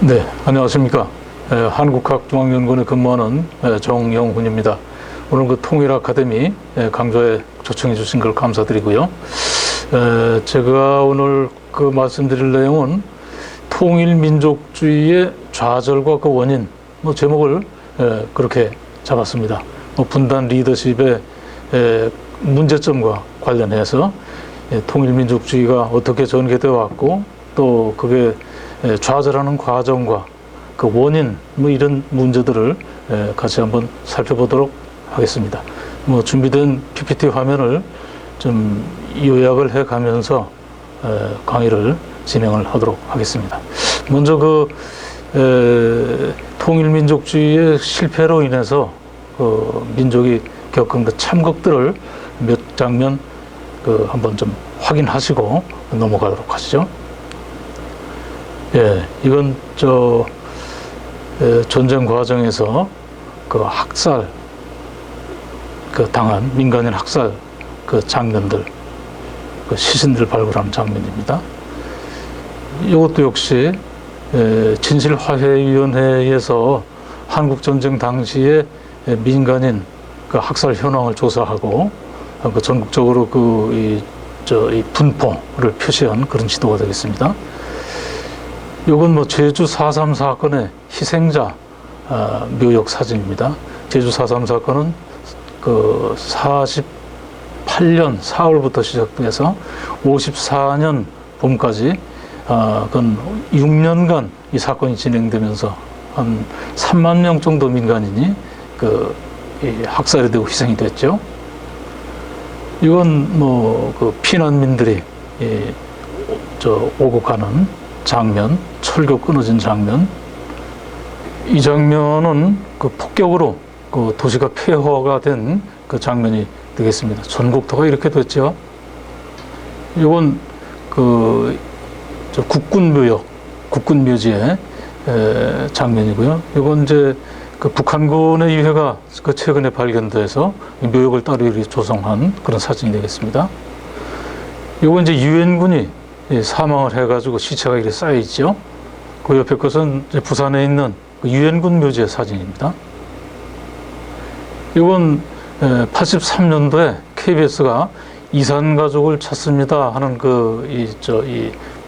네, 안녕하십니까. 한국학중앙연구원에 근무하는 정영훈입니다. 오늘 그 통일 아카데미 강좌에 초청해 주신 걸 감사드리고요. 제가 오늘 그 말씀드릴 내용은 통일 민족주의의 좌절과 그 원인, 제목을 그렇게 잡았습니다. 분단 리더십의 문제점과 관련해서 통일 민족주의가 어떻게 전개되어 왔고, 또 그게 좌절하는 과정과 그 원인, 이런 문제들을 같이 한번 살펴보도록 하겠습니다. 준비된 PPT 화면을 좀 요약을 해 가면서 강의를 진행을 하도록 하겠습니다. 먼저 통일민족주의의 실패로 인해서 민족이 겪은 그 참극들을 몇 장면 한번 좀 확인하시고 넘어가도록 하시죠. 이건 전쟁 과정에서 학살, 당한 민간인 학살 장면들, 시신들 발굴하는 장면입니다. 이것도 역시 진실화해위원회에서 한국전쟁 당시에 민간인 학살 현황을 조사하고 전국적으로 이 분포를 표시한 그런 지도가 되겠습니다. 이건 제주 4.3 사건의 희생자 묘역 사진입니다. 제주 4.3 사건은 48년 4월부터 시작돼서 54년 봄까지 건 6년간 이 사건이 진행되면서 한 3만 명 정도 민간인이 학살이 되고 희생이 됐죠. 이건 피난민들이 오고 가는 장면, 철교 끊어진 장면. 이 장면은 폭격으로 도시가 폐허가 된 장면이 되겠습니다. 전국토가 이렇게 됐죠. 이건 국군묘역, 국군묘지의 장면이고요. 이건 이제 북한군의 유해가 최근에 발견돼서 묘역을 따로 이렇게 조성한 그런 사진이 되겠습니다. 이건 이제 유엔군이 사망을 해가지고 시체가 이렇게 쌓여 있죠. 그 옆에 것은 부산에 있는 유엔군 묘지의 사진입니다. 이건 83년도에 KBS가 이산가족을 찾습니다 하는 이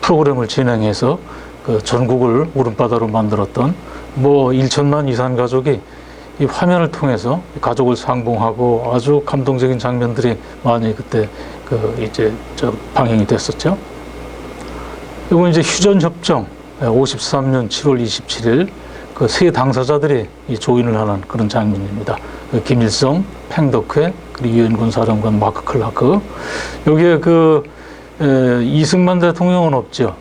프로그램을 진행해서 전국을 울음바다로 만들었던 1천만 이산가족이 이 화면을 통해서 가족을 상봉하고 아주 감동적인 장면들이 많이 그때 방영이 됐었죠. 이건 이제 휴전협정 53년 7월 27일 세 당사자들이 조인을 하는 그런 장면입니다. 김일성, 팽덕회, 그리고 유엔군 사령관 마크 클라크. 여기에 이승만 대통령은 없죠.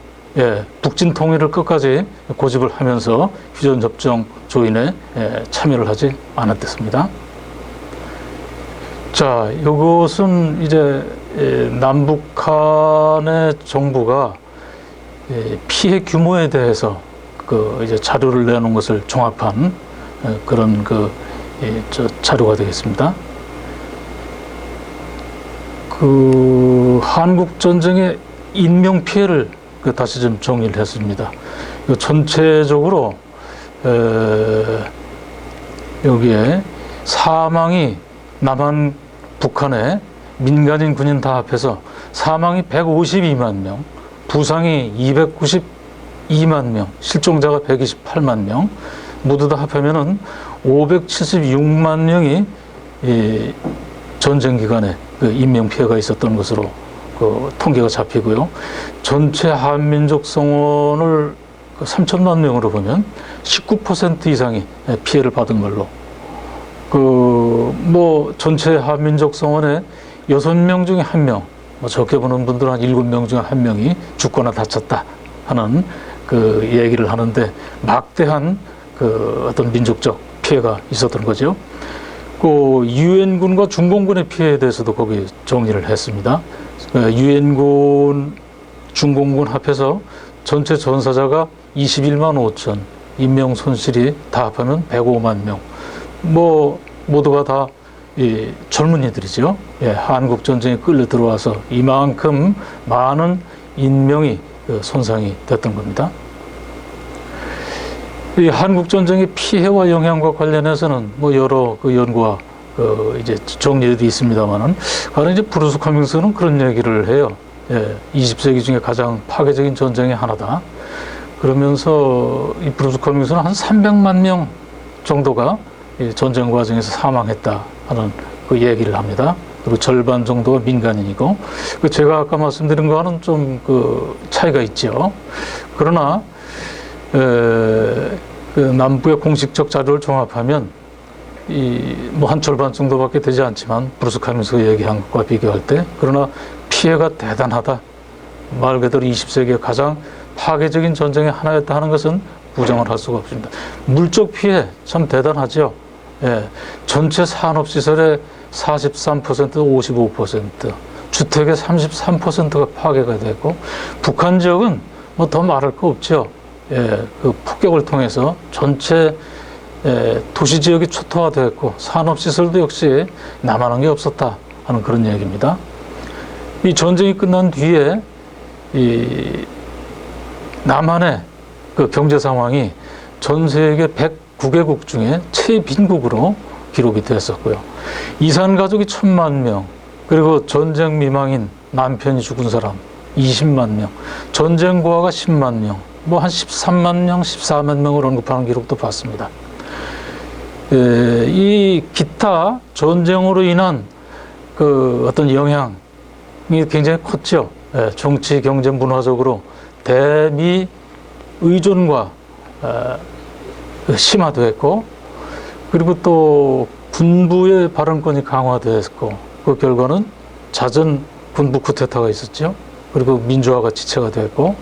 북진 통일을 끝까지 고집을 하면서 휴전협정 조인에 참여를 하지 않았습니다. 자, 이것은 이제 남북한의 정부가 피해 규모에 대해서 이제 자료를 내놓은 것을 종합한 그런 자료가 되겠습니다. 한국 전쟁의 인명 피해를 다시 좀 정리를 했습니다. 전체적으로 여기에 사망이 남한 북한의 민간인 군인 다 합해서 사망이 152만 명, 부상이 292만 명, 실종자가 128만 명, 모두 다 합하면은 576만 명이 전쟁 기간에 인명 피해가 있었던 것으로 통계가 잡히고요. 전체 한민족 성원을 3천만 명으로 보면 19% 이상이 피해를 받은 걸로. 전체 한민족 성원에 6명 중에 1명, 적게 보는 분들은 한 7명 중에 1명이 죽거나 다쳤다 하는 얘기를 하는데, 막대한 어떤 민족적 피해가 있었던 거죠. 유엔군과 중공군의 피해에 대해서도 거기 정리를 했습니다. 유엔군, 중공군 합해서 전체 전사자가 21만 5천, 인명 손실이 다 합하면 105만 명. 모두가 다 젊은이들이죠. 한국 전쟁에 끌려 들어와서 이만큼 많은 인명이 손상이 됐던 겁니다. 이 한국 전쟁의 피해와 영향과 관련해서는 뭐 여러 그 연구와 이제 정리들이 있습니다만은, 가령 이제 브루스 커밍스는 그런 얘기를 해요. 20세기 중에 가장 파괴적인 전쟁의 하나다. 그러면서 이 브루스 커밍스는 한 300만 명 정도가 이 전쟁 과정에서 사망했다 하는 그 얘기를 합니다. 그리고 절반 정도가 민간인이고, 제가 아까 말씀드린 거와는 좀 그 차이가 있죠. 그러나 그 남부의 공식적 자료를 종합하면 뭐 한 절반 정도밖에 되지 않지만, 브루스 커밍스가 얘기한 것과 비교할 때, 그러나 피해가 대단하다. 말 그대로 20세기의 가장 파괴적인 전쟁의 하나였다 하는 것은 부정을 할 수가 없습니다. 물적 피해 참 대단하죠. 전체 산업시설의 43%, 55%, 주택의 33%가 파괴가 됐고, 북한 지역은 뭐 더 말할 거 없죠. 그 폭격을 통해서 전체 도시 지역이 초토화됐고, 산업시설도 역시 남아난 게 없었다 하는 그런 얘기입니다. 이 전쟁이 끝난 뒤에 이 남한의 그 경제 상황이 전 세계 109개국 중에 최빈국으로 기록이 됐었고요. 이산 가족이 1000만 명, 그리고 전쟁 미망인 남편이 죽은 사람 20만 명, 전쟁 고아가 10만 명, 뭐 한 13만 명, 14만 명을 언급하는 기록도 봤습니다. 이 기타 전쟁으로 인한 그 어떤 영향이 굉장히 컸죠. 정치, 경제, 문화적으로 대미 의존과 심화됐고, 그리고 또 군부의 발언권이 강화됐고, 그 결과는 잦은 군부 쿠데타가 있었죠. 그리고 민주화가 지체가 됐고,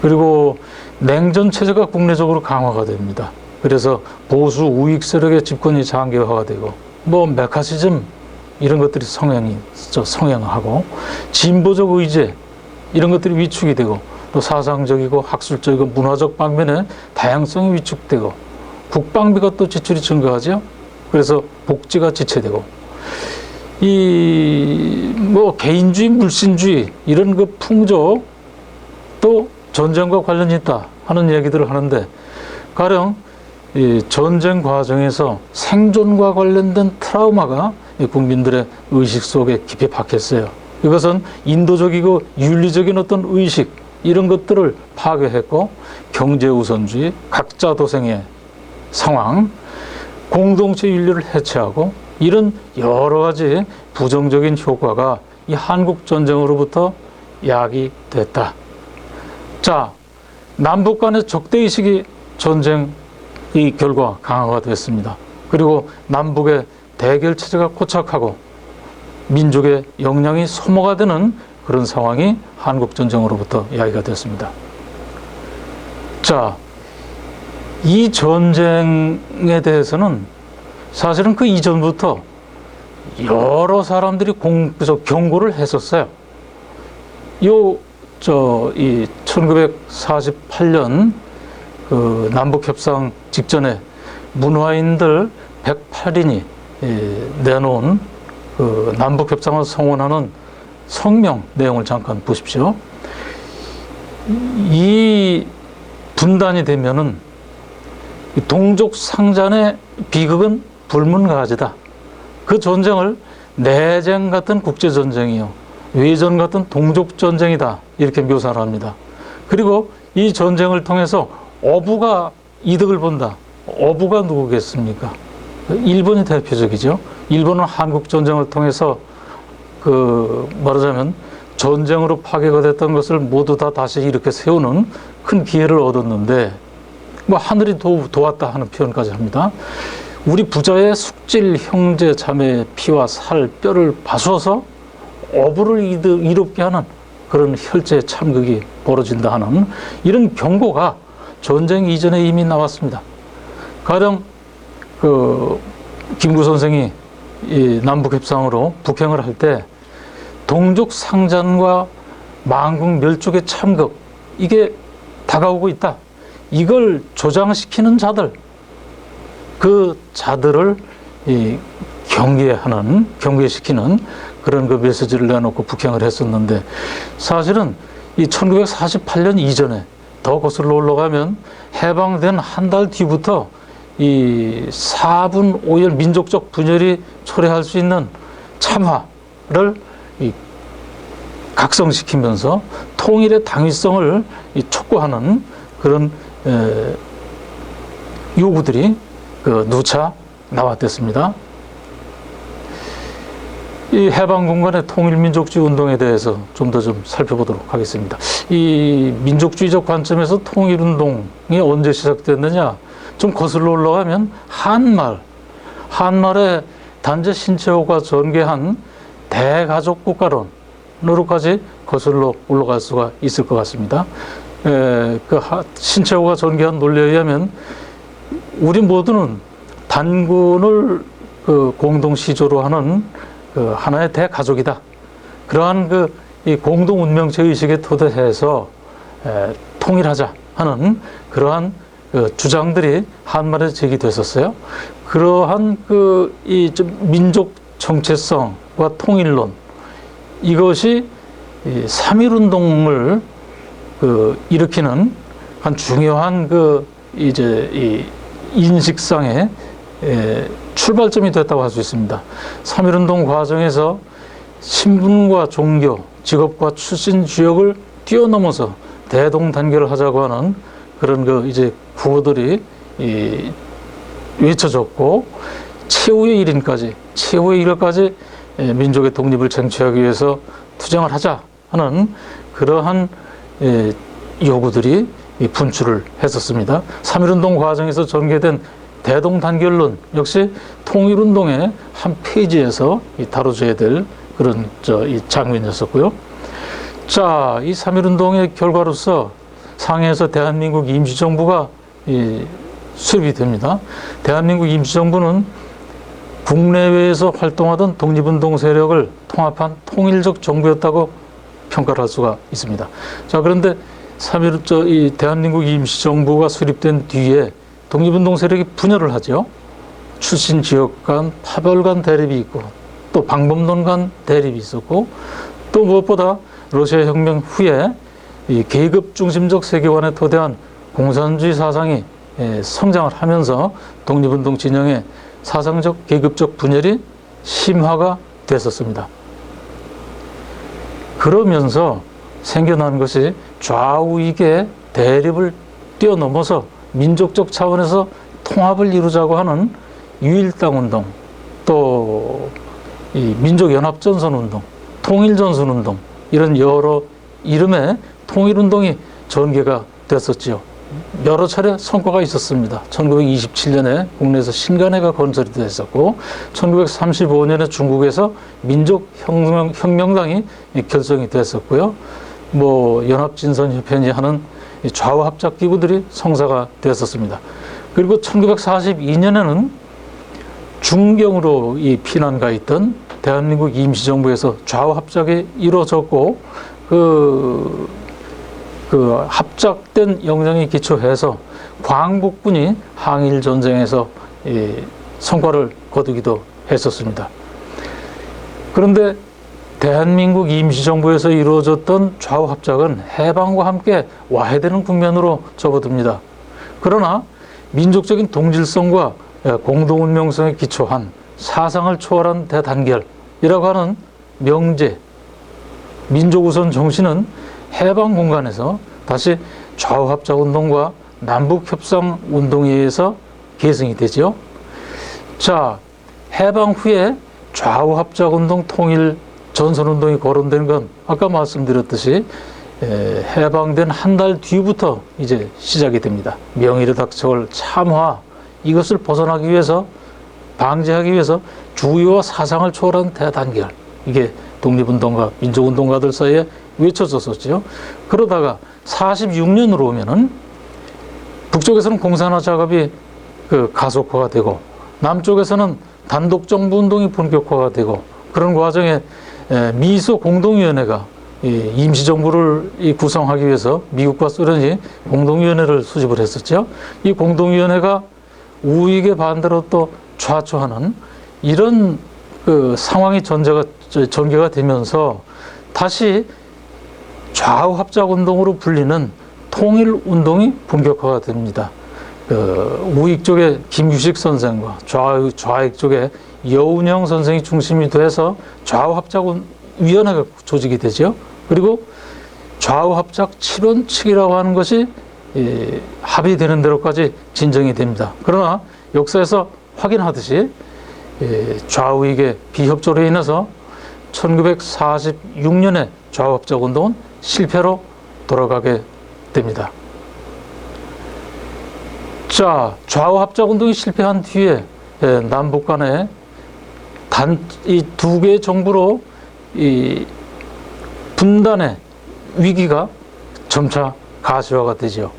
그리고 냉전 체제가 국내적으로 강화가 됩니다. 그래서 보수 우익 세력의 집권이 장기화가 되고, 뭐 메카시즘 이런 것들이 성행하고, 진보적 의제 이런 것들이 위축이 되고, 또 사상적이고 학술적이고 문화적 방면에 다양성이 위축되고, 국방비가 또 지출이 증가하죠. 그래서 복지가 지체되고, 이 뭐 개인주의, 물신주의 이런 그 풍조 또 전쟁과 관련이 있다 하는 얘기들을 하는데, 가령 이 전쟁 과정에서 생존과 관련된 트라우마가 이 국민들의 의식 속에 깊이 박혔어요. 이것은 인도적이고 윤리적인 어떤 의식 이런 것들을 파괴했고, 경제 우선주의, 각자 도생의 상황, 공동체 윤리를 해체하고, 이런 여러 가지 부정적인 효과가 이 한국 전쟁으로부터 야기됐다. 자, 남북 간의 적대의식이 전쟁의 결과 강화가 됐습니다. 그리고 남북의 대결 체제가 고착하고 민족의 역량이 소모가 되는 그런 상황이 한국 전쟁으로부터 야기가 됐습니다. 자, 이 전쟁에 대해서는 사실은 그 이전부터 여러 사람들이 경고를 했었어요. 이 1948년 그 남북협상 직전에 문화인들 108인이 내놓은 그 남북협상을 성원하는 성명 내용을 잠깐 보십시오. 이 분단이 되면은 동족 상잔의 비극은 불문가지다. 그 전쟁을 내전 같은 국제전쟁이요, 외전 같은 동족전쟁이다, 이렇게 묘사를 합니다. 그리고 이 전쟁을 통해서 어부가 이득을 본다. 어부가 누구겠습니까? 일본이 대표적이죠. 일본은 한국 전쟁을 통해서 말하자면 전쟁으로 파괴가 됐던 것을 모두 다 다시 이렇게 세우는 큰 기회를 얻었는데, 뭐 하늘이 도왔다 하는 표현까지 합니다. 우리 부자의 숙질 형제 자매의 피와 살, 뼈를 바수어서 어부를 이롭게 하는 그런 혈제의 참극이 벌어진다 하는 이런 경고가 전쟁 이전에 이미 나왔습니다. 가령 김구 선생이 이 남북협상으로 북행을 할 때 동족 상잔과 만국 멸족의 참극, 이게 다가오고 있다. 이걸 조장시키는 자들, 그 자들을 경계시키는 그런 그 메시지를 내놓고 북행을 했었는데, 사실은 이 1948년 이전에 더 거슬러 올라가면 해방된 한 달 뒤부터 이 4분 5열 민족적 분열이 초래할 수 있는 참화를 각성시키면서 통일의 당위성을 촉구하는 그런 요구들이 누차 나왔댔습니다. 이 해방군간의 통일민족주의 운동에 대해서 좀 더 살펴보도록 하겠습니다. 이 민족주의적 관점에서 통일운동이 언제 시작됐느냐? 좀 거슬러 올라가면 한말의 단재 신체호가 전개한 대가족 국가론으로까지 거슬러 올라갈 수가 있을 것 같습니다. 신체호가 전개한 논리에 의하면 우리 모두는 단군을 공동 시조로 하는 하나의 대가족이다. 그러한 이 공동 운명체 의식에 토대해서 통일하자 하는 그러한 주장들이 한말에 제기됐었어요. 그러한 이 민족 정체성과 통일론, 이것이 3.1운동을 일으키는 한 중요한 이 인식상의 출발점이 됐다고 할 수 있습니다. 3.1운동 과정에서 신분과 종교, 직업과 출신 지역을 뛰어넘어서 대동단결을 하자고 하는 그런 이제 구호들이 외쳐졌고, 최후의 일까지 민족의 독립을 쟁취하기 위해서 투쟁을 하자 하는 그러한 요구들이 분출을 했었습니다. 3.1운동 과정에서 전개된 대동단결론 역시 통일운동의 한 페이지에서 다뤄져야 될 그런 이 장면이었었고요. 자, 이 3.1운동의 결과로서 상해에서 대한민국 임시정부가 수립이 됩니다. 대한민국 임시정부는 국내외에서 활동하던 독립운동 세력을 통합한 통일적 정부였다고 평가를 할 수가 있습니다. 자, 그런데 이 대한민국 임시정부가 수립된 뒤에 독립운동 세력이 분열을 하죠. 출신 지역 간, 파벌 간 대립이 있고, 또 방법론 간 대립이 있었고, 또 무엇보다 러시아 혁명 후에 이 계급 중심적 세계관에 토대한 공산주의 사상이 성장을 하면서 독립운동 진영의 사상적 계급적 분열이 심화가 됐었습니다. 그러면서 생겨난 것이 좌우익의 대립을 뛰어넘어서 민족적 차원에서 통합을 이루자고 하는 유일당운동, 또 이 민족연합전선운동, 통일전선운동, 이런 여러 이름의 통일운동이 전개가 됐었지요. 여러 차례 성과가 있었습니다. 1927년에 국내에서 신간회가 건설이 됐었고, 1935년에 중국에서 민족혁명당이 결성이 됐었고요. 연합진선협회니 하는 좌우합작 기구들이 성사가 됐었습니다. 그리고 1942년에는 중경으로 피난가 있던 대한민국 임시정부에서 좌우합작이 이루어졌고, 합작된 영장에 기초해서 광복군이 항일전쟁에서 성과를 거두기도 했었습니다. 그런데 대한민국 임시정부에서 이루어졌던 좌우합작은 해방과 함께 와해되는 국면으로 접어듭니다. 그러나 민족적인 동질성과 공동운명성에 기초한 사상을 초월한 대단결이라고 하는 명제, 민족우선 정신은 해방 공간에서 다시 좌우합작운동과 남북협상운동에 의해서 계승이 되죠. 자, 해방 후에 좌우합작운동 통일 전선운동이 거론된 건 아까 말씀드렸듯이 해방된 한 달 뒤부터 이제 시작이 됩니다. 명의를 닥쳐올 참화, 이것을 벗어나기 위해서, 방지하기 위해서 주의와 사상을 초월한 대단결, 이게 독립운동가, 민족운동가들 사이에 외쳐졌었죠. 그러다가 46년으로 오면은 북쪽에서는 공산화 작업이 가속화가 되고, 남쪽에서는 단독정부운동이 본격화가 되고, 그런 과정에 미소 공동위원회가 임시정부를 구성하기 위해서 미국과 소련이 공동위원회를 수집을 했었죠. 이 공동위원회가 우익의 반대로 또 좌초하는 이런 상황이 전개가 되면서 다시 좌우합작운동으로 불리는 통일운동이 본격화가 됩니다. 우익 쪽에 김규식 선생과 좌익 쪽에 여운형 선생이 중심이 돼서 좌우합작위원회가 조직이 되죠. 그리고 좌우합작 7원칙이라고 하는 것이 합의되는 대로까지 진정이 됩니다. 그러나 역사에서 확인하듯이 좌우익의 비협조로 인해서 1946년에 좌우합작운동은 실패로 돌아가게 됩니다. 자, 좌우합작운동이 실패한 뒤에 남북 간에 이 두 개의 정부로 이 분단의 위기가 점차 가시화가 되죠.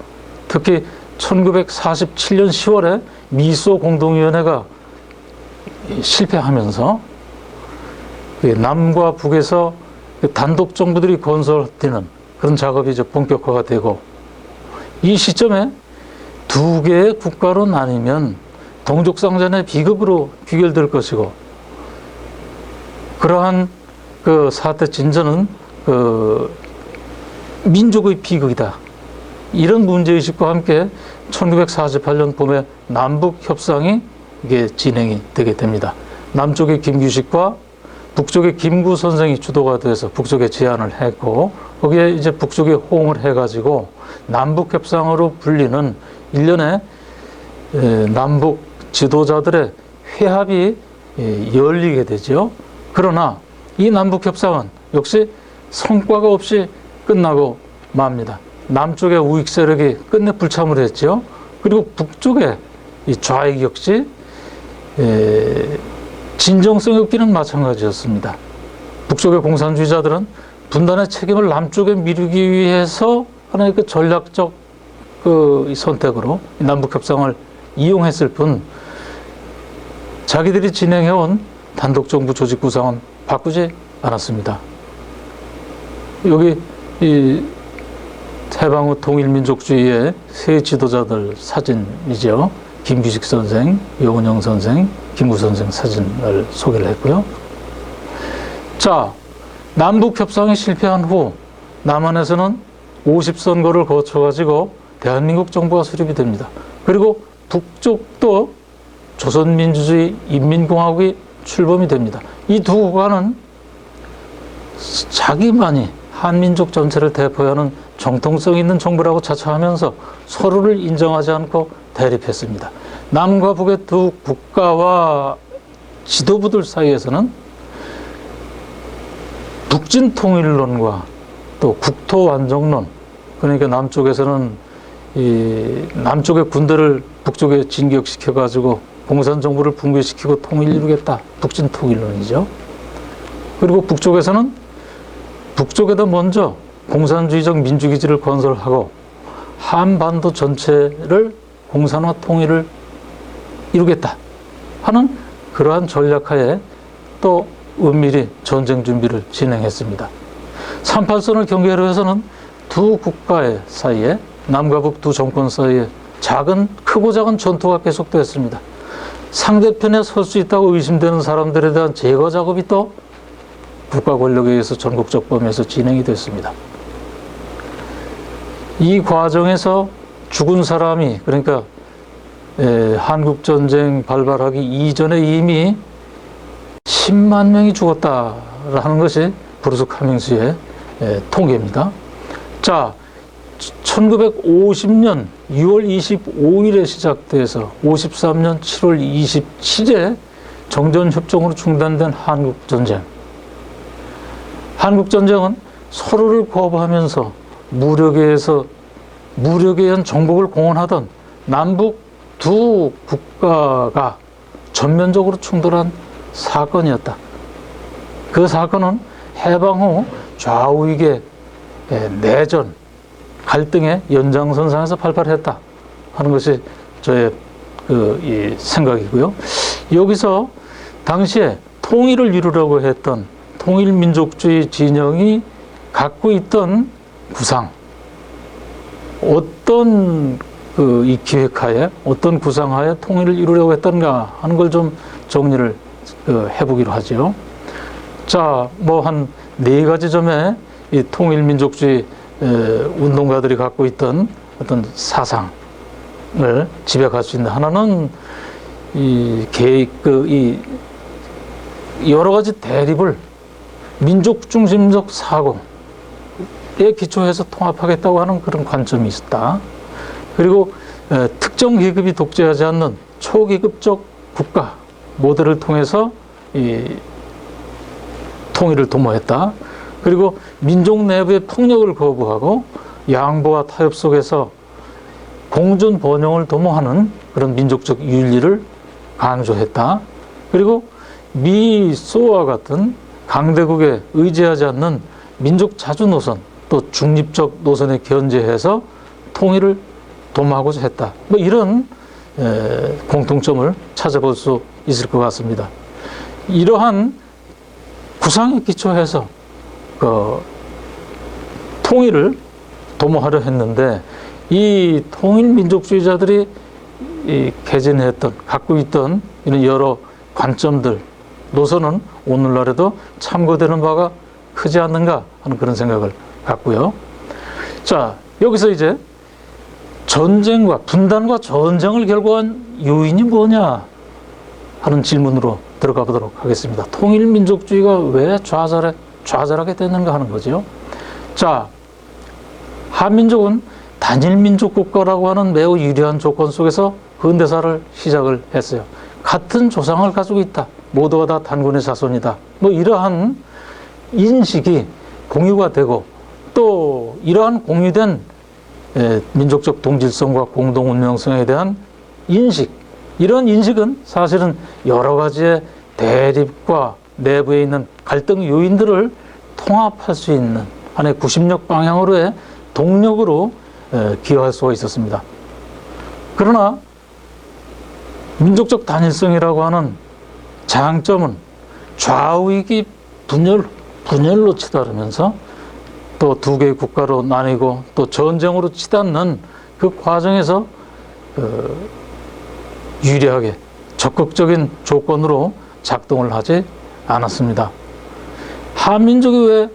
특히 1947년 10월에 미소 공동위원회가 실패하면서 남과 북에서 단독 정부들이 건설되는 그런 작업이 이제 본격화가 되고, 이 시점에 두 개의 국가로 나뉘면 동족상전의 비극으로 귀결될 것이고, 그러한 그 사태 진전은 민족의 비극이다. 이런 문제의식과 함께 1948년 봄에 남북 협상이 이게 진행이 되게 됩니다. 남쪽의 김규식과 북쪽의 김구 선생이 주도가 돼서 북쪽에 제안을 했고, 거기에 이제 북쪽이 호응을 해가지고 남북 협상으로 불리는 일련의 남북 지도자들의 회합이 열리게 되죠. 그러나 이 남북 협상은 역시 성과가 없이 끝나고 맙니다. 남쪽의 우익 세력이 끝내 불참을 했죠. 그리고 북쪽의 이 좌익 역시 진정성이 없기는 마찬가지였습니다. 북쪽의 공산주의자들은 분단의 책임을 남쪽에 미루기 위해서 하나의 그 전략적 그 선택으로 남북 협상을 이용했을 뿐, 자기들이 진행해온 단독 정부 조직 구상은 바꾸지 않았습니다. 여기 이 해방 후 통일민족주의의 세 지도자들 사진이죠. 김규식 선생, 여운형 선생, 김구 선생 사진을 소개를 했고요. 자, 남북 협상이 실패한 후 남한에서는 50선거를 거쳐가지고 대한민국 정부가 수립이 됩니다. 그리고 북쪽도 조선민주주의 인민공화국이 출범이 됩니다. 이 두 국가는 자기만이 한민족 전체를 대표하는 정통성 있는 정부라고 자처하면서 서로를 인정하지 않고 대립했습니다. 남과 북의 두 국가와 지도부들 사이에서는 북진 통일론과 또 국토 완정론, 그러니까 남쪽에서는 이 남쪽의 군대를 북쪽에 진격시켜 가지고 공산 정부를 붕괴시키고 통일 이루겠다, 북진 통일론이죠. 그리고 북쪽에서는 북쪽에다 먼저 공산주의적 민주기지를 건설하고 한반도 전체를 공산화 통일을 이루겠다 하는 그러한 전략하에 또 은밀히 전쟁 준비를 진행했습니다. 38선을 경계로 해서는 두 국가의 사이에, 남과 북 두 정권 사이에 크고 작은 전투가 계속됐습니다. 상대편에 설 수 있다고 의심되는 사람들에 대한 제거 작업이 또 국가 권력에 의해서 전국적 범위에서 진행이 됐습니다. 이 과정에서 죽은 사람이, 그러니까 한국전쟁 발발하기 이전에 이미 10만 명이 죽었다라는 것이 브루스 카밍스의 통계입니다. 자, 1950년 6월 25일에 시작돼서 53년 7월 27일에 정전협정으로 중단된 한국전쟁. 한국전쟁은 서로를 거부하면서 무력에 의한 정복을 공언하던 남북 두 국가가 전면적으로 충돌한 사건이었다. 그 사건은 해방 후 좌우익의 내전, 갈등의 연장선상에서 발발했다 하는 것이 저의 이 생각이고요. 여기서 당시에 통일을 이루려고 했던 통일민족주의 진영이 갖고 있던 구상, 어떤 이 기획하에, 어떤 구상하에 통일을 이루려고 했던가 하는 걸 좀 정리를 해보기로 하죠. 자, 뭐 한 4가지 점에 이 통일민족주의 운동가들이 갖고 있던 어떤 사상을 지배할 수 있는 하나는 이 여러 가지 대립을 민족 중심적 사고에 기초해서 통합하겠다고 하는 그런 관점이 있었다. 그리고 특정 계급이 독재하지 않는 초계급적 국가 모델을 통해서 이 통일을 도모했다. 그리고 민족 내부의 폭력을 거부하고 양보와 타협 속에서 공존 번영을 도모하는 그런 민족적 윤리를 강조했다. 그리고 미, 소와 같은 강대국에 의지하지 않는 민족 자주 노선 또 중립적 노선에 견제해서 통일을 도모하고자 했다. 뭐 이런 공통점을 찾아볼 수 있을 것 같습니다. 이러한 구상에 기초해서 통일을 도모하려 했는데 이 통일민족주의자들이 개진했던 갖고 있던 이런 여러 관점들 노선은 오늘날에도 참고되는 바가 크지 않는가 하는 그런 생각을 갖고요. 자, 여기서 이제 전쟁과 분단과 전쟁을 결부한 요인이 뭐냐 하는 질문으로 들어가 보도록 하겠습니다. 통일민족주의가 왜 좌절하게 됐는가 하는 거죠. 자, 한민족은 단일민족 국가라고 하는 매우 유리한 조건 속에서 근대사를 시작을 했어요. 같은 조상을 가지고 있다. 모두가 다 단군의 자손이다. 뭐 이러한 인식이 공유가 되고 또 이러한 공유된 민족적 동질성과 공동 운명성에 대한 인식, 이런 인식은 사실은 여러 가지의 대립과 내부에 있는 갈등 요인들을 통합할 수 있는 하나의 구심력 방향으로의 동력으로 기여할 수가 있었습니다. 그러나 민족적 단일성이라고 하는 장점은 좌우익이 분열로 치달으면서 또 두 개의 국가로 나뉘고 또 전쟁으로 치닫는 그 과정에서 유리하게 적극적인 조건으로 작동을 하지 않았습니다. 한민족이 왜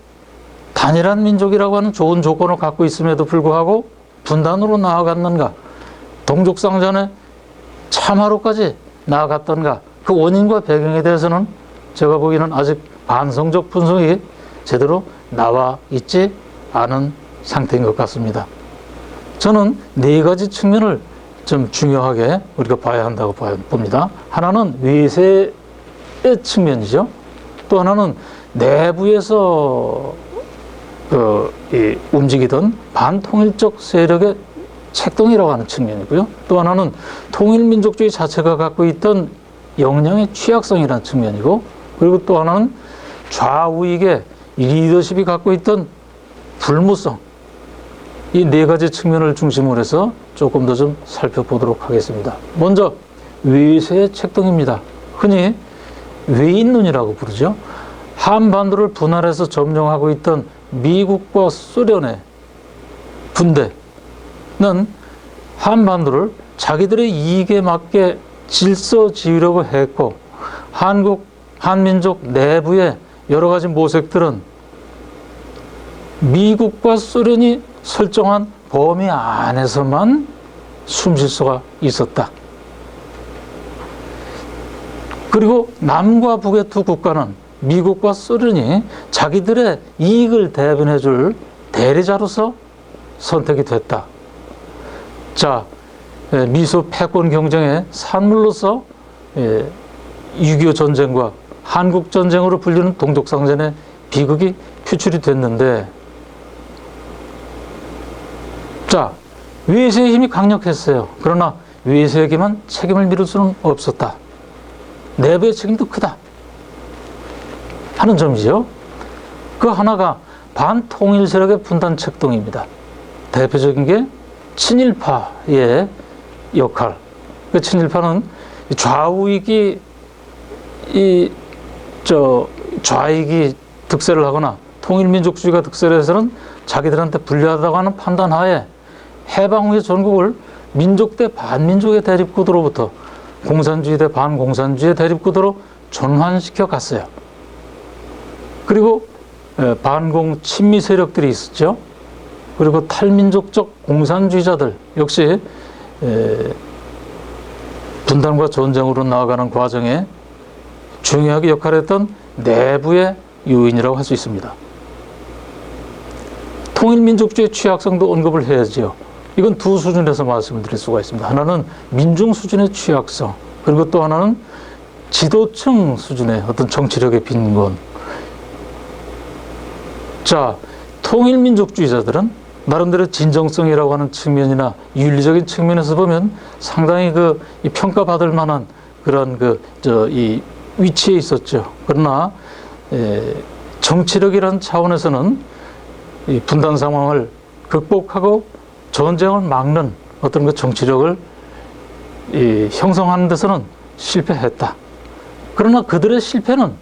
단일한 민족이라고 하는 좋은 조건을 갖고 있음에도 불구하고 분단으로 나아갔는가? 동족상전에 참화로까지 나아갔던가? 그 원인과 배경에 대해서는 제가 보기에는 아직 반성적 분석이 제대로 나와 있지 않은 상태인 것 같습니다. 저는 네 가지 측면을 좀 중요하게 우리가 봐야 한다고 봅니다. 하나는 외세의 측면이죠. 또 하나는 내부에서 움직이던 반통일적 세력의 책동이라고 하는 측면이고요. 또 하나는 통일민족주의 자체가 갖고 있던 역량의 취약성이라는 측면이고, 그리고 또 하나는 좌우익의 리더십이 갖고 있던 불무성, 이 네 가지 측면을 중심으로 해서 조금 더 좀 살펴보도록 하겠습니다. 먼저 외세의 책동입니다. 흔히 외인론이라고 부르죠. 한반도를 분할해서 점령하고 있던 미국과 소련의 군대는 한반도를 자기들의 이익에 맞게 질서 지으려고 했고, 한민족 내부의 여러 가지 모색들은 미국과 소련이 설정한 범위 안에서만 숨쉴 수가 있었다. 그리고 남과 북의 두 국가는 미국과 소련이 자기들의 이익을 대변해 줄 대리자로서 선택이 됐다. 자, 미소 패권 경쟁의 산물로서 6.25 전쟁과 한국 전쟁으로 불리는 동족상전의 비극이 표출이 됐는데, 자, 외세의 힘이 강력했어요. 그러나 외세에게만 책임을 미룰 수는 없었다. 내부의 책임도 크다 하는 점이죠. 그 하나가 반통일 세력의 분단 책동입니다. 대표적인 게 친일파의 역할. 그 친일파는 좌우익이 좌익이 득세를 하거나 통일민족주의가 득세를 해서는 자기들한테 불리하다고 하는 판단하에 해방 후의 전국을 민족 대 반민족의 대립구도로부터 공산주의 대 반공산주의 대립구도로 전환시켜 갔어요. 그리고 반공 친미 세력들이 있었죠. 그리고 탈민족적 공산주의자들 역시 분단과 전쟁으로 나아가는 과정에 중요하게 역할을 했던 내부의 요인이라고 할 수 있습니다. 통일민족주의 취약성도 언급을 해야지요. 이건 두 수준에서 말씀을 드릴 수가 있습니다. 하나는 민중 수준의 취약성, 그리고 또 하나는 지도층 수준의 어떤 정치력의 빈곤. 자, 통일민족주의자들은 나름대로 진정성이라고 하는 측면이나 윤리적인 측면에서 보면 상당히 이 평가받을 만한 그런 이 위치에 있었죠. 그러나 정치력이라는 차원에서는 이 분단 상황을 극복하고 전쟁을 막는 어떤 정치력을 형성하는 데서는 실패했다. 그러나 그들의 실패는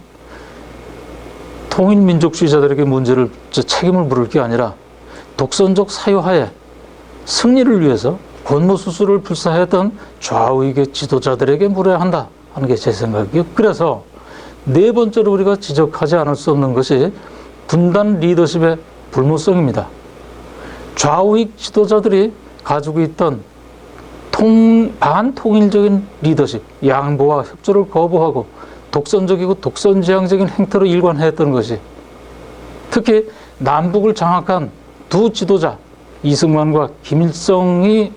통일민족주의자들에게 책임을 물을 게 아니라 독선적 사유하에 승리를 위해서 권모수술을 불사했던 좌우익의 지도자들에게 물어야 한다 하는 게 제 생각이에요. 그래서 네 번째로 우리가 지적하지 않을 수 없는 것이 분단 리더십의 불모성입니다. 좌우익 지도자들이 가지고 있던 반통일적인 리더십, 양보와 협조를 거부하고 독선적이고 독선지향적인 행태로 일관했던 것이 특히 남북을 장악한 두 지도자 이승만과 김일성이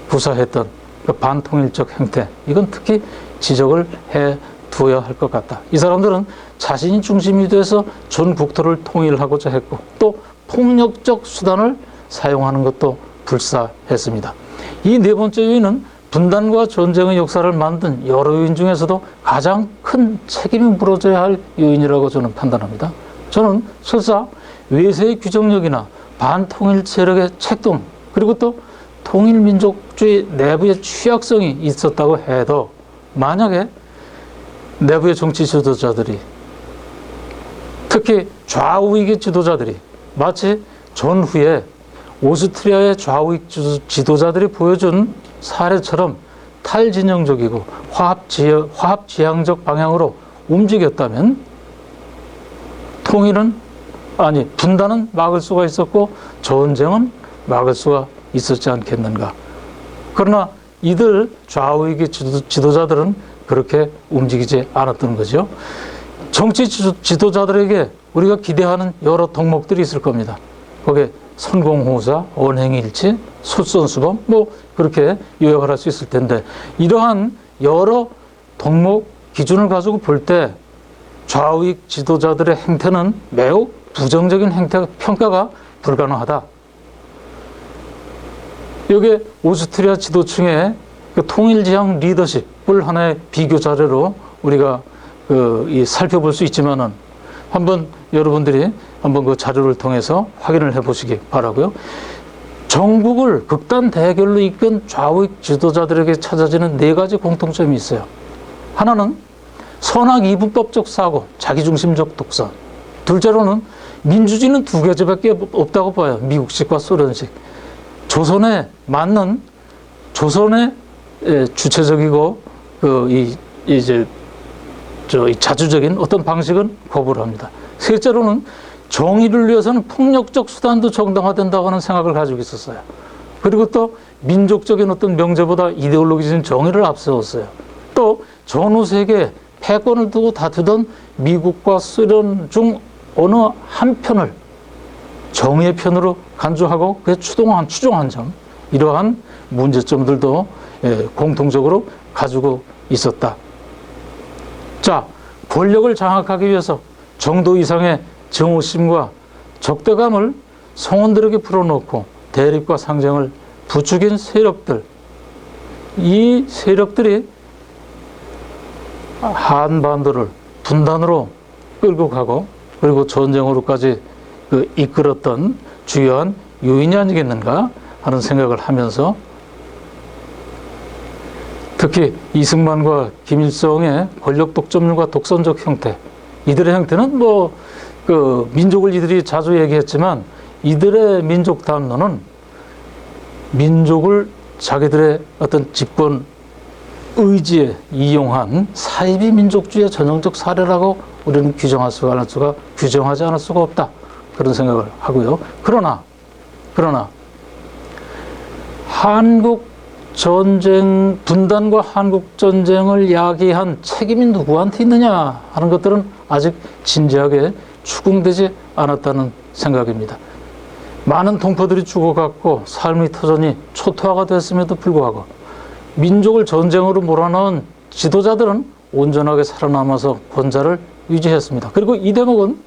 구사했던 그 반통일적 행태, 이건 특히 지적을 해두어야 할 것 같다. 이 사람들은 자신이 중심이 돼서 전 국토를 통일하고자 했고 또 폭력적 수단을 사용하는 것도 불사했습니다. 이 네 번째 요인은 분단과 전쟁의 역사를 만든 여러 요인 중에서도 가장 큰 책임이 물어져야 할 요인이라고 저는 판단합니다. 저는 설사 외세의 규정력이나 반통일 세력의 책동, 그리고 또 통일민족주의 내부의 취약성이 있었다고 해도 만약에 내부의 정치 지도자들이, 특히 좌우익의 지도자들이 마치 전후에 오스트리아의 좌우익 지도자들이 보여준 사례처럼 탈진영적이고 화합지향적 방향으로 움직였다면 분단은 막을 수가 있었고 전쟁은 막을 수가 있었지 않겠는가. 그러나 이들 좌우익의 지도자들은 그렇게 움직이지 않았던 거죠. 정치 지도자들에게 우리가 기대하는 여러 덕목들이 있을 겁니다. 거기에 선공호사, 언행일치, 솔선수범, 그렇게 요약을 할 수 있을 텐데, 이러한 여러 덕목 기준을 가지고 볼 때 좌우익 지도자들의 행태는 매우 부정적인 평가가 불가능하다. 여기에 오스트리아 지도층의 통일지향 리더십을 하나의 비교 자료로 우리가 살펴볼 수 있지만은 여러분들이 한번 그 자료를 통해서 확인을 해보시기 바라고요. 전국을 극단 대결로 이끈 좌우익 지도자들에게 찾아지는 네 가지 공통점이 있어요. 하나는 선악 이분법적 사고, 자기중심적 독선. 둘째로는 민주주의는 두 가지밖에 없다고 봐요. 미국식과 소련식. 조선에 맞는 조선의 주체적이고 자주적인 어떤 방식은 거부를 합니다. 셋째로는 정의를 위해서는 폭력적 수단도 정당화된다고 하는 생각을 가지고 있었어요. 그리고 또 민족적인 어떤 명제보다 이데올로기적인 정의를 앞세웠어요. 또 전후 세계에 패권을 두고 다투던 미국과 소련 중 어느 한 편을 정의의 편으로 간주하고 그에 추종한 점, 이러한 문제점들도 공통적으로 가지고 있었다. 자, 권력을 장악하기 위해서 정도 이상의 증오심과 적대감을 성원들에게 풀어놓고 대립과 상쟁을 부추긴 세력들, 이 세력들이 한반도를 분단으로 끌고 가고 그리고 전쟁으로까지 이끌었던 주요한 요인이 아니겠는가 하는 생각을 하면서, 특히 이승만과 김일성의 권력 독점과 독선적 형태, 이들의 형태는 민족을 이들이 자주 얘기했지만 이들의 민족 담론은 민족을 자기들의 어떤 집권 의지에 이용한 사이비 민족주의의 전형적 사례라고 우리는 규정하지 않을 수가 없다. 그런 생각을 하고요. 그러나 그러나 한국 전쟁, 분단과 한국 전쟁을 야기한 책임이 누구한테 있느냐 하는 것들은 아직 진지하게 추궁되지 않았다는 생각입니다. 많은 동포들이 죽어갔고 삶의 터전이 초토화가 됐음에도 불구하고 민족을 전쟁으로 몰아넣은 지도자들은 온전하게 살아남아서 권좌를 유지했습니다. 그리고 이 대목은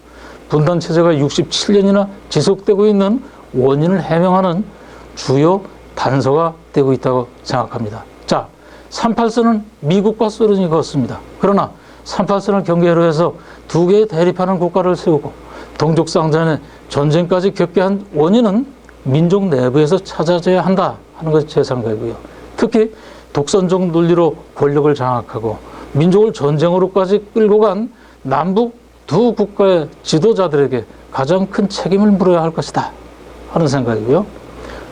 분단 체제가 67년이나 지속되고 있는 원인을 해명하는 주요 단서가 되고 있다고 생각합니다. 자, 38선은 미국과 소련이 그었습니다. 그러나 38선을 경계로 해서 두 개의 대립하는 국가를 세우고 동족상전의 전쟁까지 겪게 한 원인은 민족 내부에서 찾아져야 한다 하는 것이 제 생각이고요. 특히 독선적 논리로 권력을 장악하고 민족을 전쟁으로까지 끌고 간 남북 두 국가의 지도자들에게 가장 큰 책임을 물어야 할 것이다 하는 생각이고요.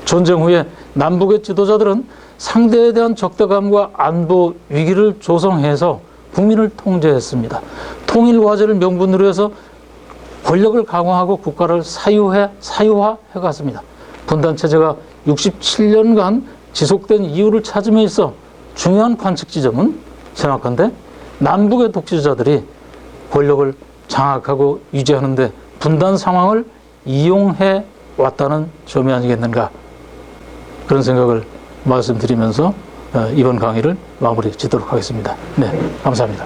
전쟁 후에 남북의 지도자들은 상대에 대한 적대감과 안보 위기를 조성해서 국민을 통제했습니다. 통일 과제를 명분으로 해서 권력을 강화하고 국가를 사유화해 갔습니다. 분단 체제가 67년간 지속된 이유를 찾음에 있어 중요한 관측 지점은 정확한데 남북의 독재자들이 권력을 장악하고 유지하는데 분단 상황을 이용해 왔다는 점이 아니겠는가, 그런 생각을 말씀드리면서 이번 강의를 마무리 짓도록 하겠습니다. 네, 감사합니다.